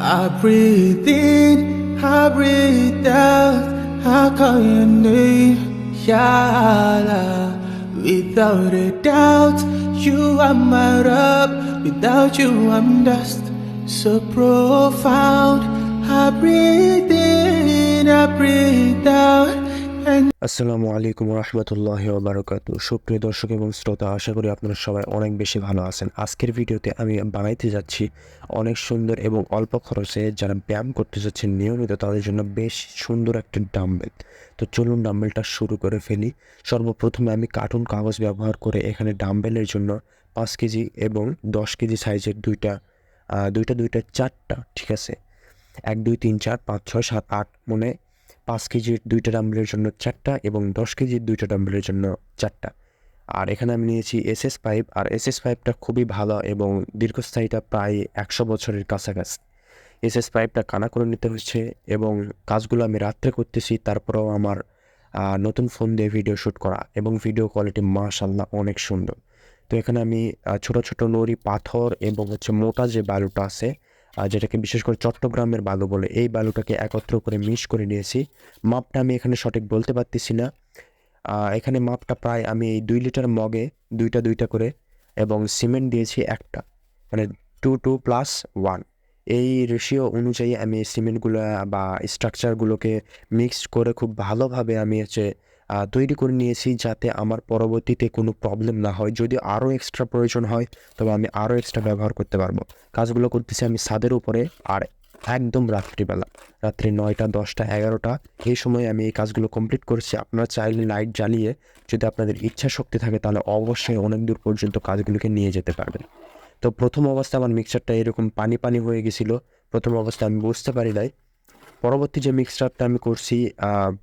I breathe in, I breathe out, I call your name, Ya Allah. Without a doubt, you are my Rabb. Without you, I'm dust. So profound, I breathe in, I breathe out. আসসালামু আলাইকুম রহমতুল্লাহি ওয়া বারাকাতুহু। সুপ্রিয় দর্শক এবং শ্রোতা, আশা করি আপনারা সবাই অনেক বেশি ভালো আছেন। আজকের ভিডিওতে আমি বানাইতে যাচ্ছি অনেক সুন্দর এবং অল্প খরচে যারা ব্যায়াম করতে যাচ্ছেন নিয়মিত তাদের জন্য বেশ সুন্দর একটা ডাম্বেল। তো চলুন ডাম্বেলটা শুরু করে ফেলি। সর্বপ্রথমে আমি কার্টুন কাগজ ব্যবহার করে এখানে ডাম্বেলের জন্য 5 কেজি এবং 10 কেজি সাইজের দুইটা চারটা, ঠিক আছে, 1 2 3 4 5 6 7 8 মনে 5 কেজির দুইটা ডাম্বেলের জন্য 4টা এবং 10 কেজির দুইটা ডাম্বেলের জন্য 4টা। আর এখানে আমি নিয়েছি এসএস পাইপ, আর এসএস পাইপটা খুবই ভালো এবং দীর্ঘস্থায়ীটা প্রায় 100 বছরের কাছাকাছি। এসএস পাইপটা কানা করে নিতে হচ্ছে এবং কাজগুলো আমি রাত্রে করতেছি, তারপরেও আমার নতুন ফোন দিয়ে ভিডিও শ্যুট করা এবং ভিডিও কোয়ালিটি মাশাআল্লাহ অনেক সুন্দর। তো এখানে আমি ছোট ছোট নুড়ি পাথর এবং মোটা যে বালুটা আছে, যেটাকে বিশেষ করে চট্টগ্রামের বালু বলে, এই বালুটাকে একত্র করে মিক্স করে নিয়েছি। মাপটা আমি এখানে সঠিক বলতে পারতেছি না। এখানে মাপটা প্রায় আমি এই 2 লিটার মগে দুইটা করে এবং সিমেন্ট দিয়েছি একটা, মানে 2 2 + 1 এই রেশিও অনুযায়ী আমি সিমেন্টগুলো বা স্ট্রাকচারগুলোকে মিক্সড করে খুব ভালোভাবে আমি তৈরি করে নিয়েছি, যাতে আমার পরবর্তীতে কোনো প্রবলেম না হয়। যদি আরও এক্সট্রা প্রয়োজন হয় তবে আমি আরও এক্সট্রা ব্যবহার করতে পারবো। কাজগুলো করতেছি আমি ছাদের উপরে, আর একদম রাত্রিবেলা, রাত্রি 9টা 10টা 11টা এই সময় আমি এই কাজগুলো কমপ্লিট করছি। আপনারা চাইলে লাইট জ্বালিয়ে, যদি আপনাদের ইচ্ছা শক্তি থাকে, তাহলে অবশ্যই অনেক দূর পর্যন্ত কাজগুলোকে নিয়ে যেতে পারবেন। তো প্রথম অবস্থায় আমার মিক্সচারটা এরকম পানি পানি হয়ে গেছিলো। প্রথম অবস্থায় আমি বুঝতে পারি নাই। পরবর্তী যে মিক্সচারটা আমি করছি,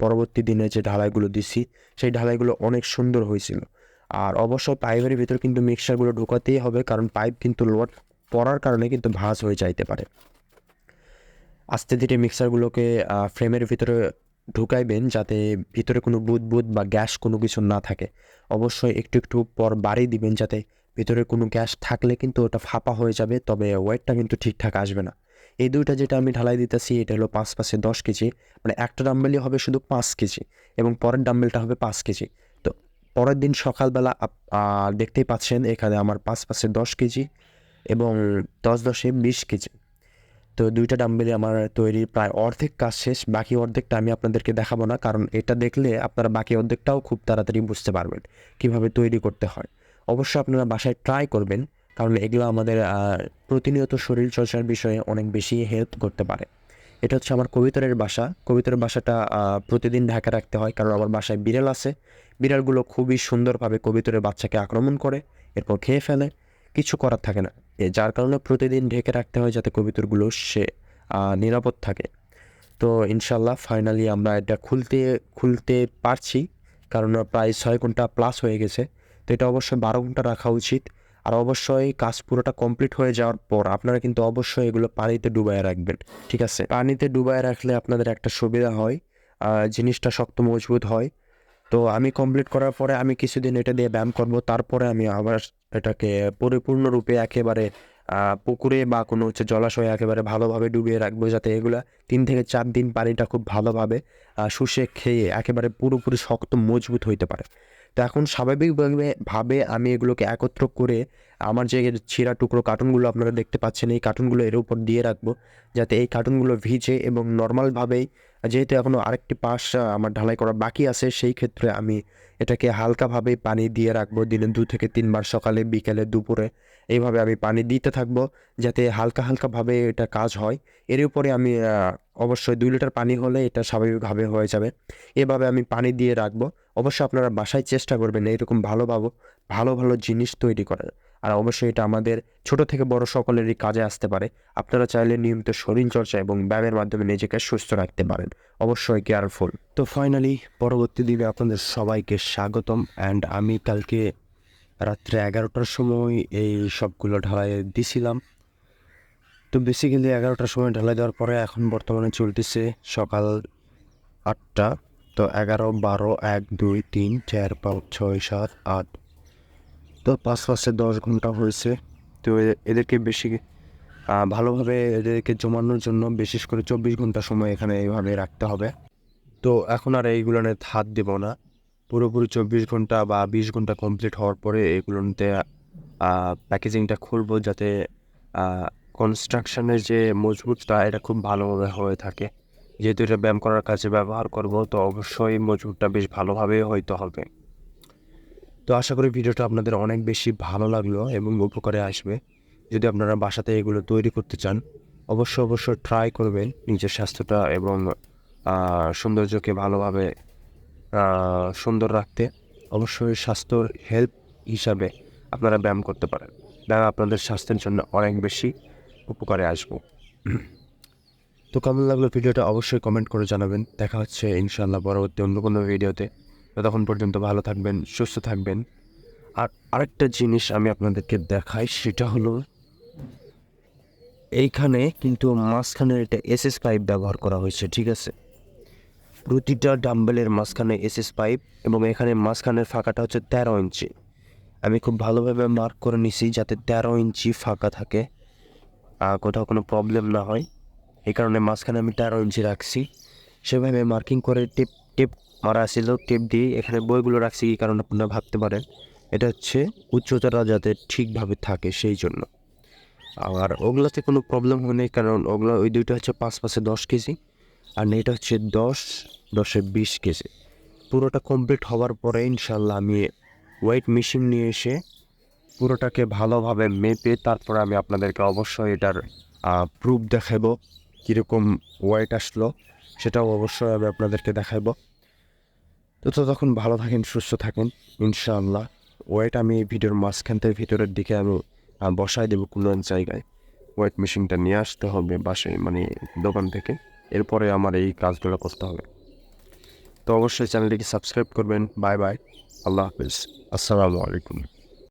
পরবর্তী দিনে যে ঢালাইগুলো দিছি, সেই ঢালাইগুলো অনেক সুন্দর হয়েছিল। আর অবশ্য পাইপের ভিতর কিন্তু মিক্সচারগুলো ঢোকাতেই হবে, কারণ পাইপ কিন্তু লোড পড়ার কারণে কিন্তু ভাঁজ হয়ে যাইতে পারে। আস্তে ধীরে মিক্সারগুলোকে ফ্রেমের ভিতরে ঢুকাইবেন, যাতে ভিতরে কোনো বুদবুদ বা গ্যাস কোনো কিছু না থাকে। অবশ্যই একটু একটু পর বাড়ি দিবেন, যাতে ভিতরে কোনো গ্যাস থাকলে কিন্তু ওটা ফাঁপা হয়ে যাবে, তবে ওয়েটটা কিন্তু ঠিকঠাক আসবে না। এই দুইটা যেটা আমি ঢালাই দিতেছি, এটা হলো 5 5-এ 10 কেজি, মানে একটা ডাম্বেলই হবে শুধু 5 কেজি এবং পরের ডাম্বেলটা হবে 5 কেজি। তো পরের দিন সকালবেলা দেখতেই পাচ্ছেন এখানে আমার 5 5-এ 10 কেজি এবং 10 10-এ 20 কেজি। তো দুইটা ডাম্বেলে আমার তৈরি প্রায় অর্ধেক কাজ শেষ। বাকি অর্ধেকটা আমি আপনাদেরকে দেখাবো না, কারণ এটা দেখলে আপনারা বাকি অর্ধেকটাও খুব তাড়াতাড়ি বুঝতে পারবেন কিভাবে তৈরি করতে হয়। অবশ্যই আপনারা বাসায় ট্রাই করবেন, কারণ এগুলো আমাদের প্রতিনিয়ত শরীরচর্চার বিষয়ে অনেক বেশি হেল্প করতে পারে। এটা হচ্ছে আমার কবিতরের বাসা। কবিতরের বাসাটা প্রতিদিন ঢাকা রাখতে হয়, কারণ আমার বাসায় বিড়াল আছে। বিড়ালগুলো খুবই সুন্দরভাবে কবিতরের বাচ্চাকে আক্রমণ করে, এরপর খেয়ে ফেলে। কিছু করার থাকে না, যার কারণে প্রতিদিন ঢেকে রাখতে হয়, যাতে কবিতরগুলো নিরাপদ থাকে। তো ইনশাল্লাহ ফাইনালি আমরা এটা খুলতে পারছি, কারণ প্রায় 6 ঘন্টা প্লাস হয়ে গেছে। তো এটা অবশ্যই 12 ঘন্টা রাখা উচিত। আর অবশ্যই কাজ পুরোটা কমপ্লিট হয়ে যাওয়ার পর আপনারা কিন্তু অবশ্যই এগুলো পানিতে ডুবায় রাখবেন, ঠিক আছে? পানিতে ডুবায় রাখলে আপনাদের একটা সুবিধা হয়, জিনিসটা শক্ত মজবুত হয়। তো আমি কমপ্লিট করার পরে আমি কিছুদিন এটা দিয়ে ব্যায়াম করব, তারপরে আমি আবার এটাকে পরিপূর্ণরূপে একেবারে পুকুরে বা কোনো জলাশয়ে একেবারে ভালোভাবে ডুবিয়ে রাখবো, যাতে এগুলা 3 থেকে 4 দিন পানিটা খুব ভালোভাবে শুষে খেয়ে একেবারে পুরোপুরি শক্ত মজবুত হইতে পারে। তো এখন স্বাভাবিকভাবে আমি এগুলোকে একত্র করে আমার যে ছিঁড়া টুকরো কার্টুনগুলো আপনারা দেখতে পাচ্ছেন, এই কার্টুনগুলো এর উপর দিয়ে রাখবো, যাতে এই কার্টুনগুলো ভিজে এবং নর্মালভাবেই, যেহেতু এখনও আরেকটি পাশ আমার ঢালাই করা বাকি আছে, সেই ক্ষেত্রে আমি এটাকে হালকাভাবে পানি দিয়ে রাখবো। দিনে 2 থেকে 3 বার, সকালে বিকেলে দুপুরে, এইভাবে আমি পানি দিতে থাকবো, যাতে হালকা হালকাভাবে এটা কাজ হয়। এর উপরে আমি অবশ্যই 2 লিটার পানি হলে এটা স্বাভাবিকভাবে হয়ে যাবে। এভাবে আমি পানি দিয়ে রাখবো। অবশ্যই আপনারা বাসায় চেষ্টা করবেন এইরকম ভালো ভালো জিনিস তৈরি করার। আর অবশ্যই এটা আমাদের ছোট থেকে বড় সকলেরই কাজে আসতে পারে। আপনারা চাইলে নিয়মিত শরীরচর্চা এবং ব্যায়ামের মাধ্যমে নিজেকে সুস্থ রাখতে পারেন। অবশ্যই কেয়ারফুল। তো ফাইনালি পরবর্তী দিনে আপনাদের সবাইকে স্বাগতম। অ্যান্ড আমি কালকে রাত্রে 11টার সময় এই সবগুলো ঢালাই দিছিলাম। তো বেসিক্যালি 11টার সময় ঢালাই দেওয়ার পরে এখন বর্তমানে চলতেছে সকাল 8টা। তো 11 12 1 2 3 4 5 6 7 8, তো 5 5-এ 10 ঘন্টা হয়েছে। তো এদেরকে ভালোভাবে এদেরকে জমানোর জন্য বিশেষ করে 24 ঘন্টা সময় এখানে এইভাবে রাখতে হবে। তো এখন আর এইগুলোতে হাত দেব না, পুরোপুরি 24 ঘন্টা বা 20 ঘন্টা কমপ্লিট হওয়ার পরে এগুলোতে প্যাকেজিংটা খুলবো, যাতে কনস্ট্রাকশনের যে মজবুতটা এটা খুব ভালোভাবে হয়ে থাকে। যেহেতু এটা ব্যায়াম করার কাজে ব্যবহার করব, তো অবশ্যই মজবুতটা বেশ ভালোভাবে হইতে হবে। তো আশা করি ভিডিওটা আপনাদের অনেক বেশি ভালো লাগলো এবং উপকারে আসবে। যদি আপনারা বাসাতে এগুলো তৈরি করতে চান, অবশ্যই ট্রাই করবেন নিজের স্বাস্থ্যটা এবং সৌন্দর্যকে ভালোভাবে সুন্দর রাখতে। অবশ্যই স্বাস্থ্যর হেল্প হিসাবে আপনারা ব্যায়াম করতে পারেন। ব্যায়াম আপনাদের স্বাস্থ্যের জন্য অনেক বেশি উপকারে আসবো। তো কেমন লাগলো ভিডিওটা অবশ্যই কমেন্ট করে জানাবেন। দেখা হচ্ছে ইনশাআল্লাহ পরবর্তী অন্য কোনো ভিডিওতে। ততক্ষণ পর্যন্ত ভালো থাকবেন, সুস্থ থাকবেন। আর আরেকটা জিনিস আমি আপনাদেরকে দেখাই, সেটা হলো এইখানে কিন্তু মাঝখানে একটা এসএস পাইপ ব্যবহার করা হয়েছে, ঠিক আছে? প্রতিটা ডাম্বেলের মাঝখানে এসএস পাইপ এবং এখানে মাঝখানের ফাঁকাটা হচ্ছে 13 ইঞ্চি। আমি খুব ভালোভাবে মার্ক করে নিছি যাতে 13 ইঞ্চি ফাঁকা থাকে, কোথাও কোনো প্রবলেম না হয়। এই কারণে মাঝখানে আমি 13 ইঞ্চি রাখছি। সেভাবে মার্কিং করে টেপ টেপ মারা ছিল, টেপ দিয়ে এখানে বইগুলো রাখছি। এই কারণে আপনারা ভাবতে পারেন এটা হচ্ছে উচ্চতাটা যাতে ঠিকভাবে থাকে সেই জন্য। আর ওগুলোতে কোনো প্রবলেম হয় নাই, কারণ ওগুলো ওই দুইটা হচ্ছে 5 10 কেজি, আর এটা হচ্ছে 10 10 20 কেজি। পুরোটা কমপ্লিট হওয়ার পরে ইনশাল্লাহ আমি ওয়েট মেশিন নিয়ে এসে পুরোটাকে ভালোভাবে মেপে তারপর আমি আপনাদেরকে অবশ্যই এটার প্রুফ দেখাবো, কীরকম ওয়েট আসলো সেটাও অবশ্যই আমি আপনাদেরকে দেখাবো। তো তখন ভালো থাকেন, সুস্থ থাকেন ইনশাআল্লাহ। ওয়েট আমি এই ভিডিওর মাঝখান থেকে ভিতরের দিকে আমি বসায় দেবো কোনো এক জায়গায়। ওয়েট মেশিনটা নিয়ে আসতে হবে বাসায়, মানে দোকান থেকে, এরপরে আমার এই কাজগুলো করতে হবে। তো অবশ্যই চ্যানেলটিকে সাবস্ক্রাইব করবেন। বাই বাই, আল্লাহ হাফিজ, আসসালামু আলাইকুম।